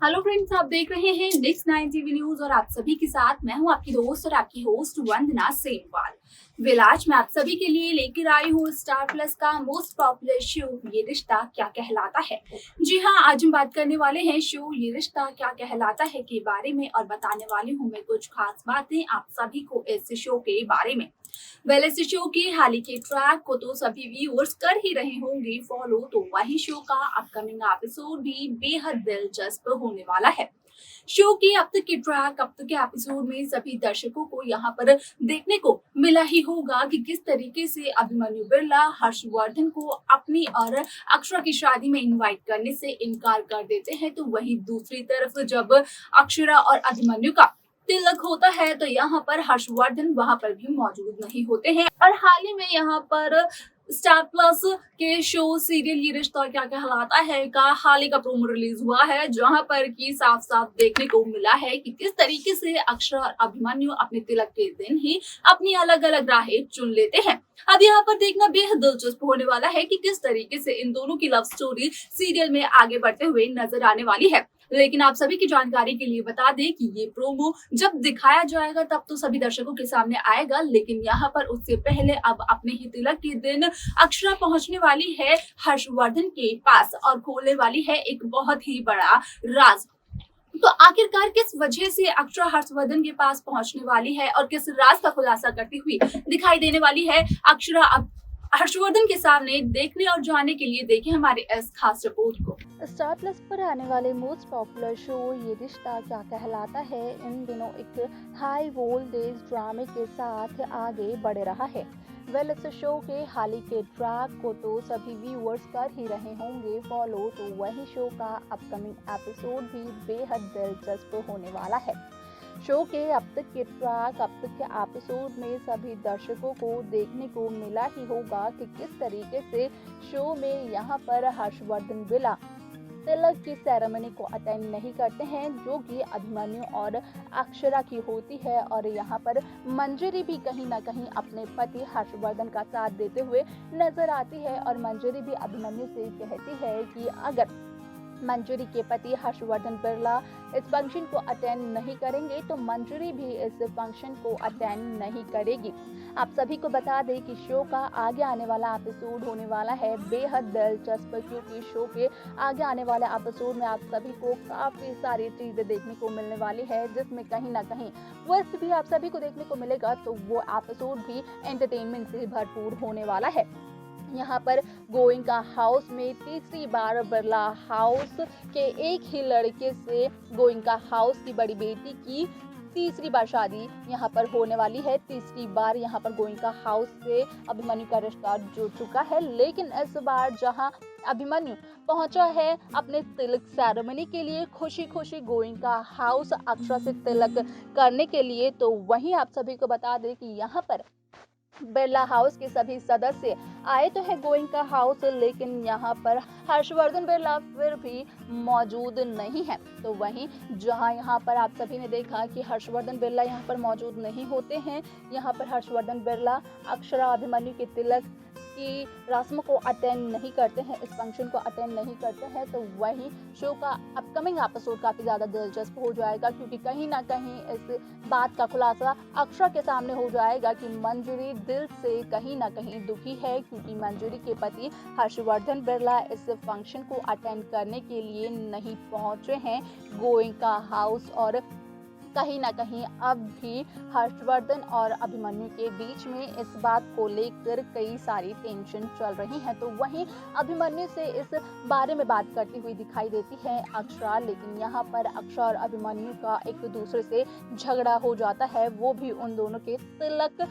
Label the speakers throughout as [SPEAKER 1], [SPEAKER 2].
[SPEAKER 1] Hello friends, आप देख रहे हैं नेक्स्ट 9 टीवी न्यूज और आप सभी के साथ मैं हूं आपकी दोस्त और आपकी होस्ट वंदना सेमवाल। आज मैं आप सभी के लिए लेकर आई हूं स्टार प्लस का मोस्ट पॉपुलर शो ये रिश्ता क्या कहलाता है। जी हां, आज हम बात करने वाले हैं शो ये रिश्ता क्या कहलाता है के बारे में और बताने वाली हूं मैं कुछ खास बातें आप सभी को इस शो के बारे में। इस शो के हाल ही के ट्रैक को तो सभी व्यूअर्स कर ही रहे होंगे फॉलो, तो वही शो का अपकमिंग एपिसोड भी बेहद दिलचस्प होने वाला है। शो के अब तक के ट्रैक, अब तक के एपिसोड में सभी दर्शकों को यहाँ पर देखने को मिला ही होगा कि किस तरीके से अभिमन्यु बिरला हर्षवर्धन को अपनी और अक्षरा की शादी में इनवाइट करने से इनकार कर देते हैं, तो वहीं दूसरी तरफ जब अक्षरा और अभिमन्यु का तिलक होता है तो यहाँ पर हर्षवर्धन वहां पर भी मौजूद नहीं होते हैं। और हाल ही में यहाँ पर स्टार प्लस के शो सीरियल ये रिश्ता क्या कहलाता है का हाल ही का प्रोमो रिलीज हुआ है, जहां पर कि साफ साफ देखने को मिला है कि किस तरीके से अक्षरा और अभिमन्यु अपने तिलक के दिन ही अपनी अलग अलग राहें चुन लेते हैं। अब यहाँ पर देखना बेहद दिलचस्प होने वाला है कि किस तरीके से इन दोनों की लव स्टोरी सीरियल में आगे बढ़ते हुए नजर आने वाली है। लेकिन आप सभी की जानकारी के लिए बता दें कि ये प्रोमो जब दिखाया जाएगा तब तो सभी दर्शकों के सामने आएगा, लेकिन यहाँ पर उससे पहले अब अपने ही तिलक के दिन अक्षरा पहुंचने वाली है हर्षवर्धन के पास और खोलने वाली है एक बहुत ही बड़ा राज। तो आखिरकार किस वजह से अक्षरा हर्षवर्धन के पास पहुंचने वाली है और किस राज का खुलासा करती हुई दिखाई देने वाली है अक्षरा अब हर्षवर्धन के सामने, देखने और जानने के लिए देखें हमारे इस खास रिपोर्ट को।
[SPEAKER 2] स्टार प्लस पर आने वाले मोस्ट पॉपुलर शो ये रिश्ता क्या कहलाता है इन दिनों एक हाई वोल्टेज ड्रामे के साथ आगे बढ़ रहा है। इस शो के हाल ही के ट्रैक को तो सभी व्यूअर्स कर ही रहे होंगे फॉलो, तो वही शो का अपकमिंग एपिसोड भी बेहद दिलचस्प होने वाला है। शो के अब तक के ट्रैक, अब तक के एपिसोड में सभी दर्शकों को देखने को मिला ही होगा कि किस तरीके से शो में यहाँ पर हर्षवर्धन बिरला तिलक की सेरेमनी को अटेंड नहीं करते हैं, जो कि अभिमन्यु और अक्षरा की होती है। और यहाँ पर मंजरी भी कहीं ना कहीं अपने पति हर्षवर्धन का साथ देते हुए नजर आती है और मंजरी भी अभिमन्यु से कहती है कि अगर मंजरी के पति हर्षवर्धन बिरला इस फंक्शन को अटेंड नहीं करेंगे तो मंजरी भी इस फंक्शन को अटेंड नहीं करेगी। आप सभी को बता दें कि शो का आगे आने वाला एपिसोड होने वाला है बेहद दिलचस्प, क्योंकि शो के आगे आने वाले एपिसोड में आप सभी को काफ़ी सारी चीज़ें देखने को मिलने वाली है, जिसमें कहीं ना कहीं ट्विस्ट भी आप सभी को देखने को मिलेगा, तो वो एपिसोड भी एंटरटेनमेंट से भरपूर होने वाला है। यहाँ पर गोइंका हाउस में तीसरी बार बिरला हाउस के एक ही लड़के से गोइंका हाउस की बड़ी बेटी की तीसरी बार शादी यहाँ पर होने वाली है। तीसरी बार यहाँ पर गोइंका हाउस से अभिमन्यु का रिश्ता जुड़ चुका है, लेकिन इस बार जहाँ अभिमन्यु पहुंचा है अपने तिलक सेरेमनी के लिए खुशी खुशी गोइंका हाउस अक्षरा से तिलक करने के लिए, तो वहीं आप सभी को बता दें कि यहाँ पर बिरला हाउस के सभी सदस्य आए तो है गोइंका हाउस, लेकिन यहाँ पर हर्षवर्धन बिरला फिर भी मौजूद नहीं है। तो वहीं जहाँ यहाँ पर आप सभी ने देखा कि हर्षवर्धन बिरला यहाँ पर मौजूद नहीं होते हैं, यहाँ पर हर्षवर्धन बिरला अक्षरा अभिमन्यु के तिलक की रस्म को अटेंड नहीं करते हैं, इस फंक्शन को अटेंड नहीं करते हैं, तो वहीं शो का अपकमिंग एपिसोड काफ़ी ज़्यादा दिलचस्प हो जाएगा, क्योंकि कहीं ना कहीं इस बात का खुलासा अक्षरा के सामने हो जाएगा कि मंजरी दिल से कहीं ना कहीं दुखी है, क्योंकि मंजरी के पति हर्षवर्धन बिरला इस फंक्शन को अटेंड करने के लिए नहीं पहुंचे हैं गोइंका हाउस। और कहीं ना कहीं अब भी हर्षवर्धन और अभिमन्यु के बीच में इस बात को लेकर कई सारी टेंशन चल रही है। तो वहीं अभिमन्यु से इस बारे में बात करती हुई दिखाई देती है अक्षरा, लेकिन यहाँ पर अक्षरा और अभिमन्यु का एक दूसरे से झगड़ा हो जाता है, वो भी उन दोनों के तिलक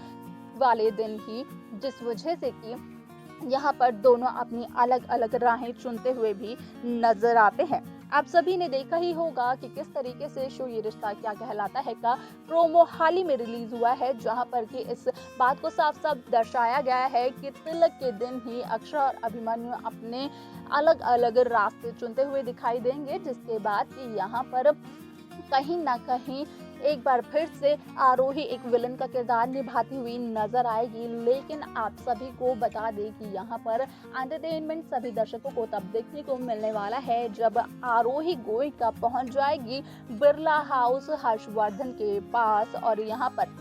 [SPEAKER 2] वाले दिन ही, जिस वजह से कि यहाँ पर दोनों अपनी अलग अलग राहें चुनते हुए भी नजर आते हैं। आप सभी ने देखा ही होगा कि किस तरीके से शो ये रिश्ता क्या कहलाता है का प्रोमो हाल ही में रिलीज हुआ है, जहां पर कि इस बात को साफ साफ दर्शाया गया है कि तिलक के दिन ही अक्षरा और अभिमन्यु अपने अलग अलग रास्ते चुनते हुए दिखाई देंगे, जिसके बाद कि यहाँ पर कहीं ना कहीं एक बार फिर से आरोही एक विलन का किरदार निभाती हुई नजर आएगी। लेकिन आप सभी को बता दें कि यहाँ पर एंटरटेनमेंट सभी दर्शकों को तब देखने को मिलने वाला है जब आरोही गोयनका पहुंच जाएगी बिरला हाउस हर्षवर्धन के पास। और यहाँ पर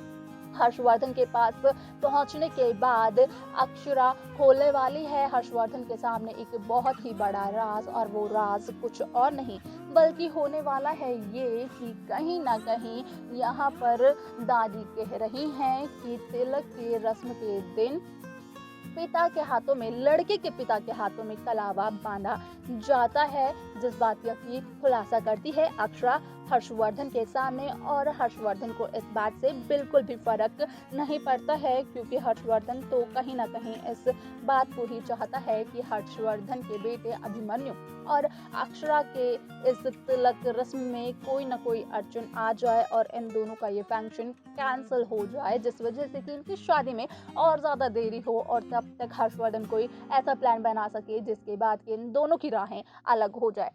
[SPEAKER 2] हर्षवर्धन के पास पहुंचने के बाद अक्षरा खोलने वाली है हर्षवर्धन के सामने एक बहुत ही बड़ा राज, और वो राज कुछ और नहीं बल्कि होने वाला है ये कि कहीं ना कहीं यहाँ पर दादी कह रही हैं कि तिलक की रस्म के दिन पिता के हाथों में, लड़के के पिता के हाथों में कलावा बांधा जाता है, जिस बात की खुलासा करती है अक्षरा हर्षवर्धन के सामने। और हर्षवर्धन को इस बात से बिल्कुल भी फर्क नहीं पड़ता है, क्योंकि हर्षवर्धन तो कहीं ना कहीं इस बात को ही चाहता है कि हर्षवर्धन के बेटे अभिमन्यु और अक्षरा के इस तिलक रस्म में कोई ना कोई अड़चन आ जाए और इन दोनों का ये फंक्शन कैंसिल हो जाए, जिस वजह से कि इनकी शादी में और ज्यादा देरी हो और तब तक हर्षवर्धन कोई ऐसा प्लान बना सके जिसके बाद कि इन दोनों की राहें अलग हो जाए।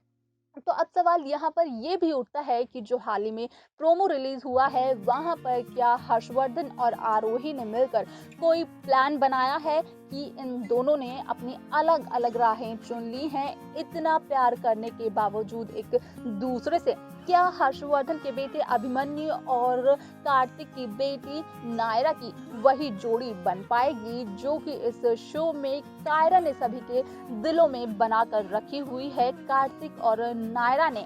[SPEAKER 2] तो अब सवाल यहाँ पर ये भी उठता है कि जो हाल ही में प्रोमो रिलीज हुआ है वहां पर क्या हर्षवर्धन और आरोही ने मिलकर कोई प्लान बनाया है कि इन दोनों ने अपनी अलग अलग राहें चुन ली हैं इतना प्यार करने के बावजूद एक दूसरे से। क्या हर्षवर्धन के बेटे अभिमन्यु और कार्तिक की बेटी नायरा की वही जोड़ी बन पाएगी जो कि इस शो में कायरा ने सभी के दिलों में बनाकर रखी हुई है। कार्तिक और नायरा ने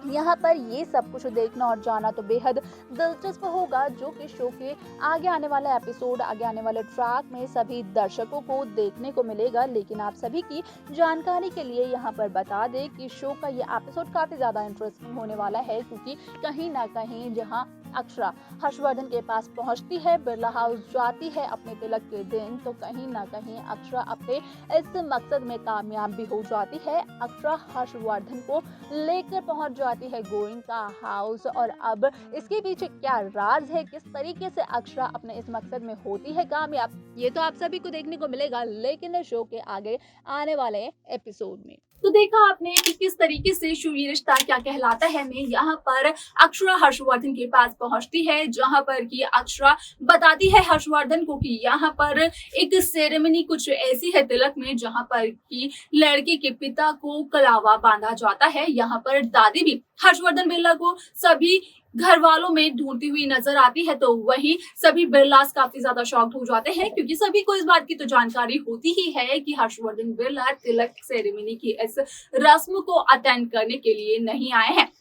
[SPEAKER 2] यहाँ पर ये सब कुछ देखना और जाना तो बेहद दिलचस्प होगा, जो कि शो के आगे आने वाले एपिसोड, आगे आने वाले ट्रैक में सभी दर्शकों को देखने को मिलेगा। लेकिन आप सभी की जानकारी के लिए यहाँ पर बता दें कि शो का ये एपिसोड काफी ज्यादा इंटरेस्टिंग होने वाला है, क्योंकि कहीं ना कहीं जहाँ अक्षरा हर्षवर्धन के पास पहुंचती है, बिरला हाउस जाती है अपने तिलक के दिन, तो कहीं ना कहीं अक्षरा अपने इस मकसद में कामयाब भी हो जाती है। अक्षरा हर्षवर्धन को लेकर पहुंच जाती है गोयनका हाउस, और अब इसके पीछे क्या राज है, किस तरीके से अक्षरा अपने इस मकसद में होती है कामयाब, ये तो आप सभी को देखने को मिलेगा लेकिन शो के आगे आने वाले एपिसोड में।
[SPEAKER 1] तो देखा आपने कि किस तरीके से शो ये रिश्ता क्या कहलाता है में यहाँ पर अक्षरा हर्षवर्धन के पास पहुंचती है, जहां पर कि अक्षरा बताती है हर्षवर्धन को कि यहाँ पर एक सेरेमनी कुछ ऐसी है तिलक में जहां पर कि लड़के के पिता को कलावा बांधा जाता है। यहाँ पर दादी भी हर्षवर्धन बिरला को सभी घर वालों में ढूंढती हुई नजर आती है, तो वही सभी बिरलास काफी ज्यादा शॉक्ड हो जाते हैं, क्योंकि सभी को इस बात की तो जानकारी होती ही है कि हर्षवर्धन बिरला तिलक सेरेमनी की इस रस्म को अटेंड करने के लिए नहीं आए हैं।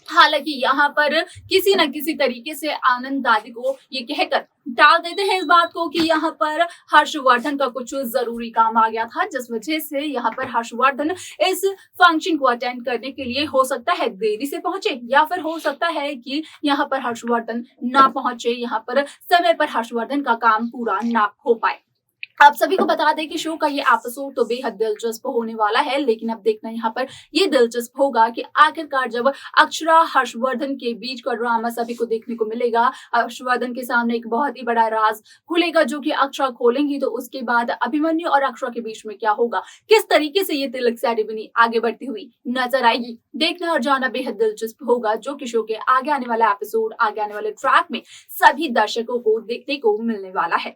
[SPEAKER 1] हालांकि यहाँ पर किसी न किसी तरीके से आनंद दादी को ये कहकर टाल देते हैं इस बात को कि यहाँ पर हर्षवर्धन का कुछ जरूरी काम आ गया था, जिस वजह से यहाँ पर हर्षवर्धन इस फंक्शन को अटेंड करने के लिए हो सकता है देरी से पहुंचे, या फिर हो सकता है कि यहाँ पर हर्षवर्धन ना पहुंचे, यहाँ पर समय पर हर्षवर्धन का काम पूरा ना हो पाए। आप सभी को बता दें कि शो का ये एपिसोड तो बेहद दिलचस्प होने वाला है, लेकिन अब देखना यहाँ पर ये दिलचस्प होगा कि आखिरकार जब अक्षरा हर्षवर्धन के बीच का ड्रामा सभी को देखने को मिलेगा, हर्षवर्धन के सामने एक बहुत ही बड़ा राज खुलेगा जो कि अक्षरा खोलेंगी, तो उसके बाद अभिमन्यु और अक्षरा के बीच में क्या होगा, किस तरीके से ये तिलक सेरेमनी आगे बढ़ती हुई नजर आएगी, देखना और जानना बेहद दिलचस्प होगा, जो कि शो के आगे आने वाला एपिसोड, आगे आने वाले ट्रैक में सभी दर्शकों को देखने को मिलने वाला है।